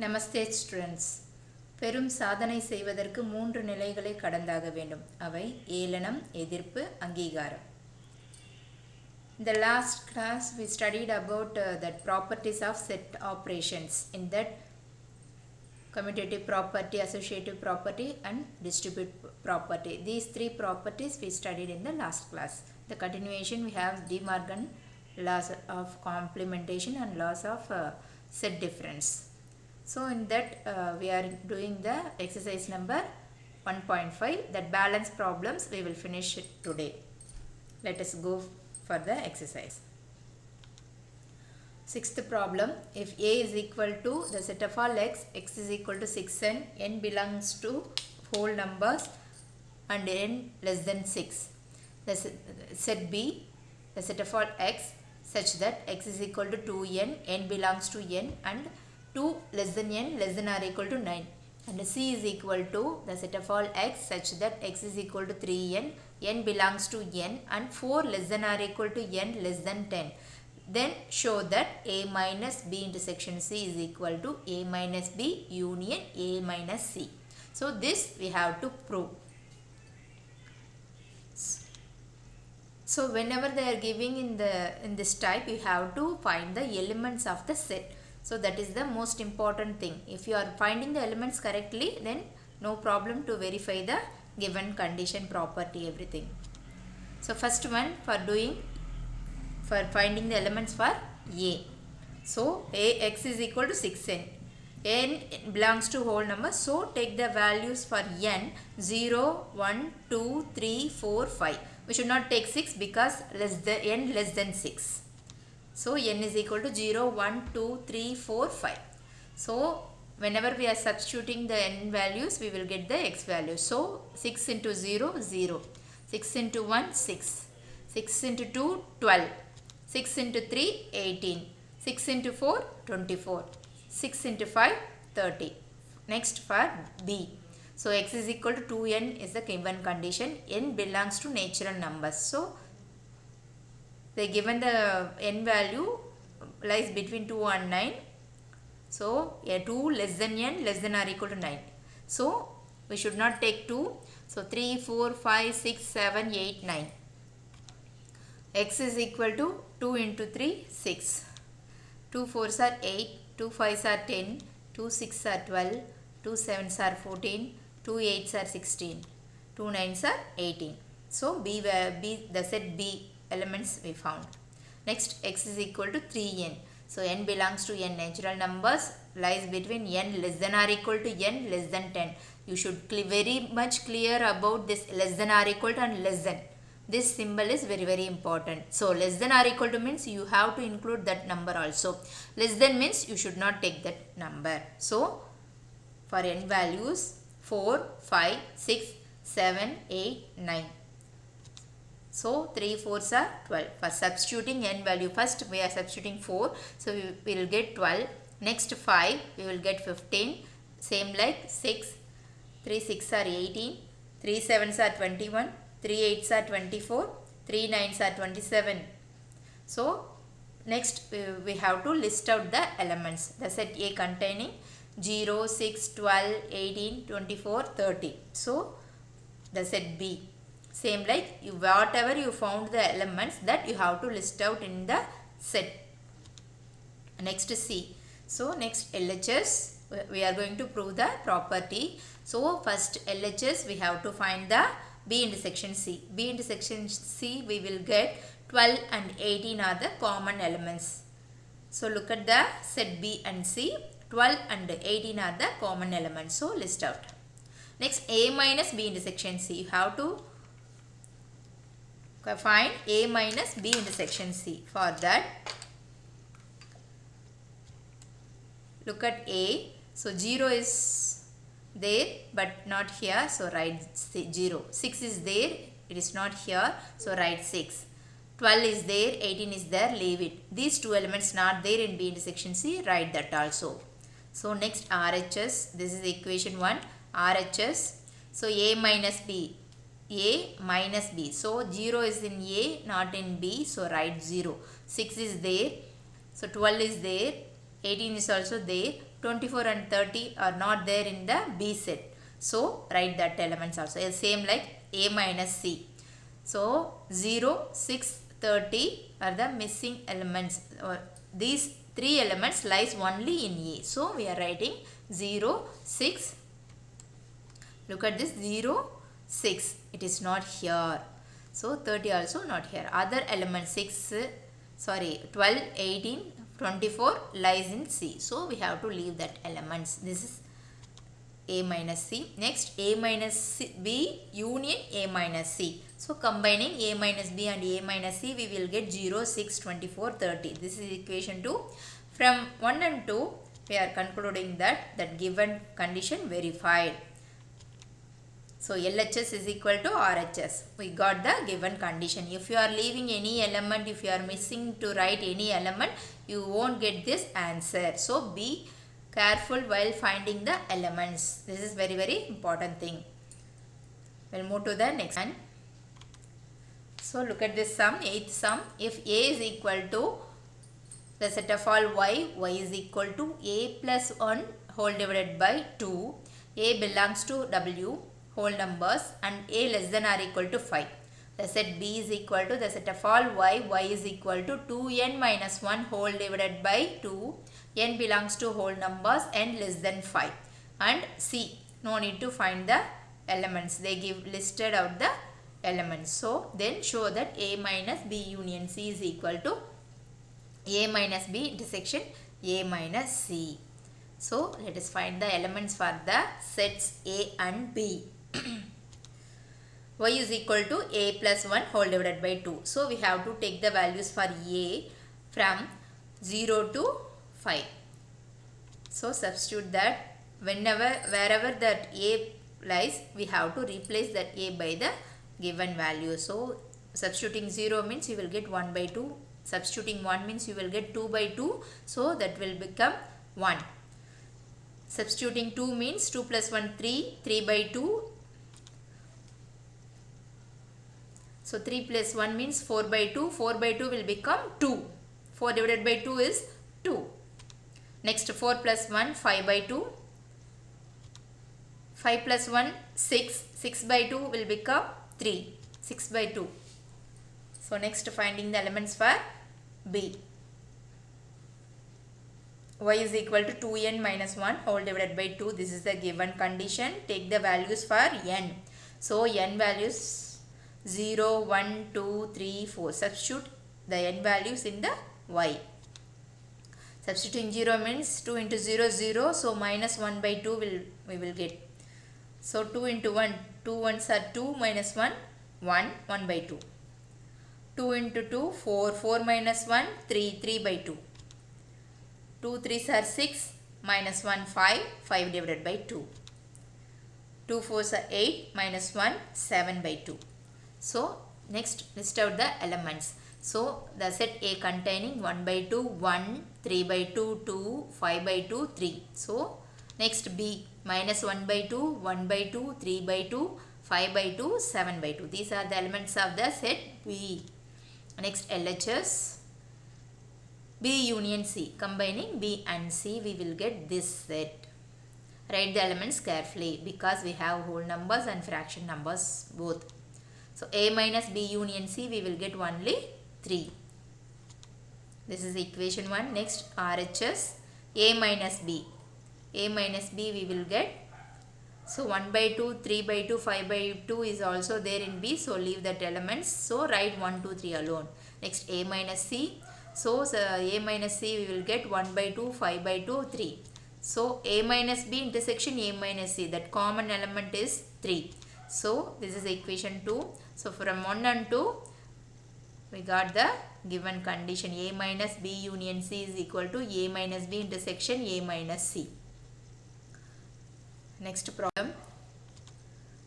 நமஸ்தே students. பெரும் சாதனை செய்வதற்கு 3 நிலைகளை கடந்தாக வேண்டும். அவை ஏளனம், எதிர்ப்பு, அங்கீகாரம். In the last class we studied about the properties of set operations. In that, commutative property, associative property and distributive property. These 3 properties we studied in the last class. The continuation we have De Morgan laws of complementation and laws of set difference. So in that we are doing the exercise number 1.5, that balance problems we will finish it today. Let us go for the exercise. Sixth problem, if A is equal to the set of all x is equal to 6n, n belongs to whole numbers and n less than 6. The set B, the set of all x such that x is equal to 2n, n belongs to n and 2 less than n less than or equal to 9. And C is equal to the set of all x such that x is equal to 3n, n belongs to n and 4 less than or equal to n less than 10. Then show that A minus B intersection C is equal to A minus B union A minus C. So this we have to prove. So whenever they are giving in this type, you have to find the elements of the set. So that is the most important thing. If you are finding the elements correctly, then no problem to verify the given condition, property, everything. So first one for finding the elements for A. So Ax is equal to 6n. n belongs to whole number. So take the values for n 0, 1, 2, 3, 4, 5. We should not take 6 because n less than 6. So n is equal to 0, 1, 2, 3, 4, 5. So whenever we are substituting the n values, we will get the x value. So 6 into 0, 0. 6 into 1, 6. 6 into 2, 12. 6 into 3, 18. 6 into 4, 24. 6 into 5, 30. Next for B. So x is equal to 2n is the given condition. n belongs to natural numbers. So they given the n value lies between 2 and 9. So 2 less than n less than or equal to 9. So we should not take 2. So 3, 4, 5, 6, 7, 8, 9. X is equal to 2 into 3, 6. 2 4s are 8. 2 5s are 10. 2 6s are 12. 2 7s are 14. 2 8s are 16. 2 9s are 18. So B the set B elements we found. Next, x is equal to 3n. So n belongs to n. Natural numbers lies between n less than or equal to n less than 10. You should very much clear about this less than or equal to and less than. This symbol is very important. So less than or equal to means you have to include that number also. Less than means you should not take that number. So for n values 4, 5, 6, 7, 8, 9. So 3 4s are 12. For substituting n value, first we are substituting 4. So we will get 12. Next 5, we will get 15. Same like 6. 3 6 are 18. 3 7s are 21. 3 8s are 24. 3 9s are 27. So next we have to list out the elements. The set A containing 0, 6, 12, 18, 24, 30. So the set B. Same like whatever you found the elements that you have to list out in the set. Next C. So next LHS, we are going to prove the property. So first LHS we have to find the B intersection C. B intersection C we will get 12 and 18 are the common elements. So look at the set B and C. 12 and 18 are the common elements. So list out. Next A minus B intersection C. You have to find A minus B intersection C. For that, look at A. So 0 is there but not here. So write 0. 6 is there. It is not here. So write 6. 12 is there. 18 is there. Leave it. These two elements not there in B intersection C. Write that also. So next RHS. This is equation 1. RHS. So A minus B. A minus B. So 0 is in A, not in B. So write 0. 6 is there. So 12 is there. 18 is also there. 24 and 30 are not there in the B set. So write that elements also. Same like A minus C. So 0, 6, 30 are the missing elements. These three elements lies only in A. So we are writing 0, 6. Look at this 0, 6. It is not here. So 30 also not here. Other elements 12, 18, 24 lies in C. So we have to leave that elements. This is A minus C. Next A minus B union A minus C. So combining A minus B and A minus C, we will get 0, 6, 24, 30. This is equation 2. From 1 and 2, we are concluding that given condition verified. So LHS is equal to RHS. We got the given condition. If you are leaving any element, if you are missing to write any element, you won't get this answer. So be careful while finding the elements. This is very, very important thing. We'll move to the next one. So look at this sum, 8th sum. If A is equal to the set of all y is equal to A plus 1 whole divided by 2. A belongs to W whole numbers and A less than or equal to 5. The set B is equal to the set of all y is equal to 2n minus 1 whole divided by 2. N belongs to whole numbers and less than 5. And C, no need to find the elements. They give listed out the elements. So then show that A minus B union C is equal to A minus B intersection A minus C. So let us find the elements for the sets A and B. Y is equal to A plus 1 whole divided by 2. So we have to take the values for A from 0 to 5. So substitute that wherever that A lies, we have to replace that A by the given value. So substituting 0 means you will get 1 by 2. Substituting 1 means you will get 2 by 2. So that will become 1. Substituting 2 means 2 plus 1 3, 3 by 2. So 3 plus 1 means 4 by 2. 4 by 2 will become 2. 4 divided by 2 is 2. Next 4 plus 1 5 by 2. 5 plus 1 6. 6 by 2 will become 3. 6 by 2. So next finding the elements for B. Y is equal to 2n minus 1 whole divided by 2. This is the given condition. Take the values for n. So n values 0, 1, 2, 3, 4. Substitute the n values in the y. Substituting 0 means 2 into 0 0. So minus 1 by 2 we will get. So 2 into 1. 2 ones are 2 minus 1 1 1 by 2. 2 into 2 4 4 minus 1 3 3 by 2. 2 3s are 6 minus 1 5 5 divided by 2. 2 4s are 8 minus 1 7 by 2. So next list out the elements. So the set A containing 1 by 2 1 3 by 2 2 5 by 2 3. So next B minus 1 by 2 1 by 2 3 by 2 5 by 2 7 by 2. These are the elements of the set B. Next LHS B union C. Combining B and C, we will get this set. Write the elements carefully because we have whole numbers and fraction numbers both. So A minus B union C, we will get only 3. This is equation 1. Next RHS A minus B. A minus B we will get. So 1 by 2, 3 by 2, 5 by 2 is also there in B. So leave that elements. So write 1, 2, 3 alone. Next A minus C. So A minus C we will get 1 by 2, 5 by 2, 3. So A minus B intersection A minus C. That common element is 3. So this is equation 2. So from 1 and 2 we got the given condition A minus B union C is equal to A minus B intersection A minus C. Next problem,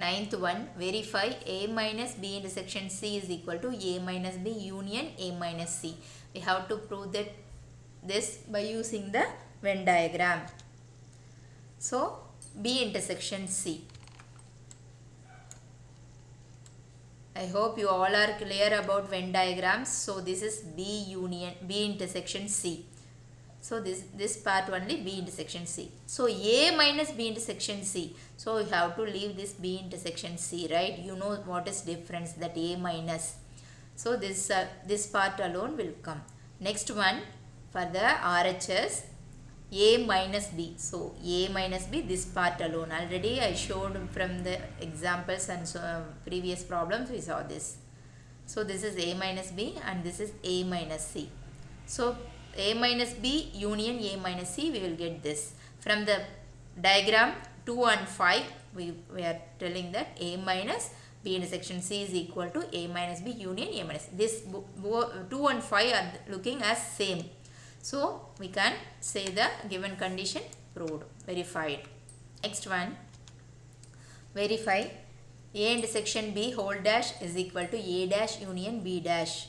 9th one, verify A minus B intersection C is equal to A minus B union A minus C. We have to prove that this by using the Venn diagram. So B intersection C. I hope you all are clear about Venn diagrams. So this is B union B intersection C. So this part only B intersection C. So A minus B intersection C. So you have to leave this B intersection C, right? You know what is difference, that A minus. So this part alone will come. Next one for the RHS, A minus B. So A minus B, this part alone. Already I showed from the examples and previous problems we saw this. So this is A minus B and this is A minus C. So A minus B union A minus C, we will get this. From the diagram 2 and 5, we are telling that A minus B intersection C is equal to A minus B union A minus. This 2 and 5 are looking as same. So we can say the given condition proved, verified. Next one, verify A intersection B whole dash is equal to A dash union B dash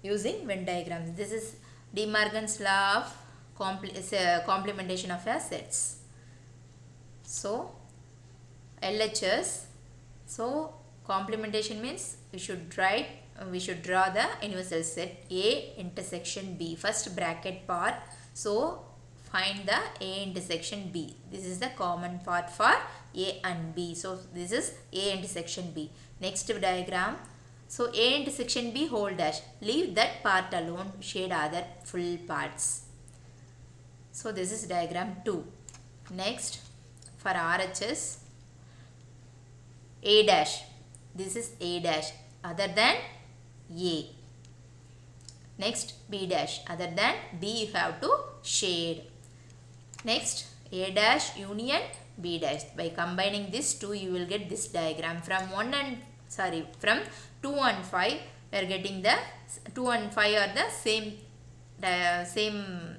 using Venn diagrams. This is De Morgan's law of complementation of sets. So LHS, so complementation means we should draw the universal set A intersection B, first bracket part. So find the A intersection B. This is the common part for A and B. So this is A intersection B. Next diagram, so A intersection B whole dash, leave that part alone, shade other full parts. So this is diagram 2. Next for RHS, A dash, this is A dash other than A. Next B dash other than B, you have to shade. Next A dash union B dash. By combining these two, you will get this diagram. From 2 and 5, we are getting the 2 and 5 are the same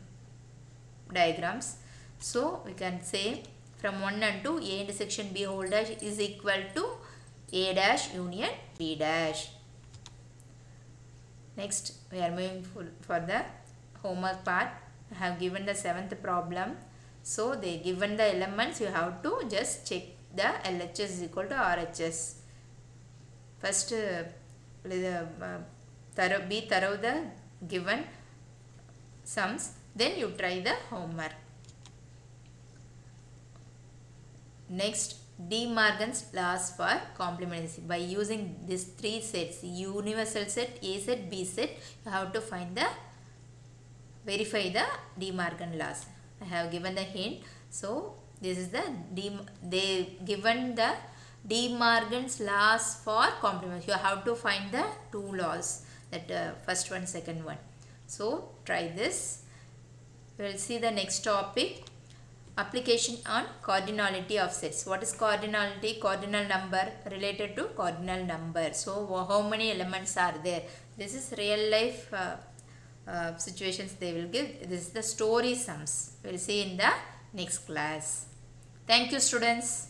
diagrams. So we can say from 1 and 2, A intersection B whole dash is equal to A dash union B dash. Next we are moving for the homework part. I have given the 7th problem. So they given the elements, you have to just check the LHS is equal to RHS. First be thorough the given sums, then you try the homework. Next, De Morgan's laws for complementarity. By using these 3 sets, universal set, A set, B set, you have to verify the De Morgan laws. I have given the hint. So this is they given the De Morgan's laws for complement. You have to find the 2 laws, that first one, second one. So try this. We will see the next topic, application on cardinality of sets. What is cardinality? Cardinal number related to cardinal number. So how many elements are there? This is real life situations they will give. This is the story sums. We will see in the next class. Thank you, students.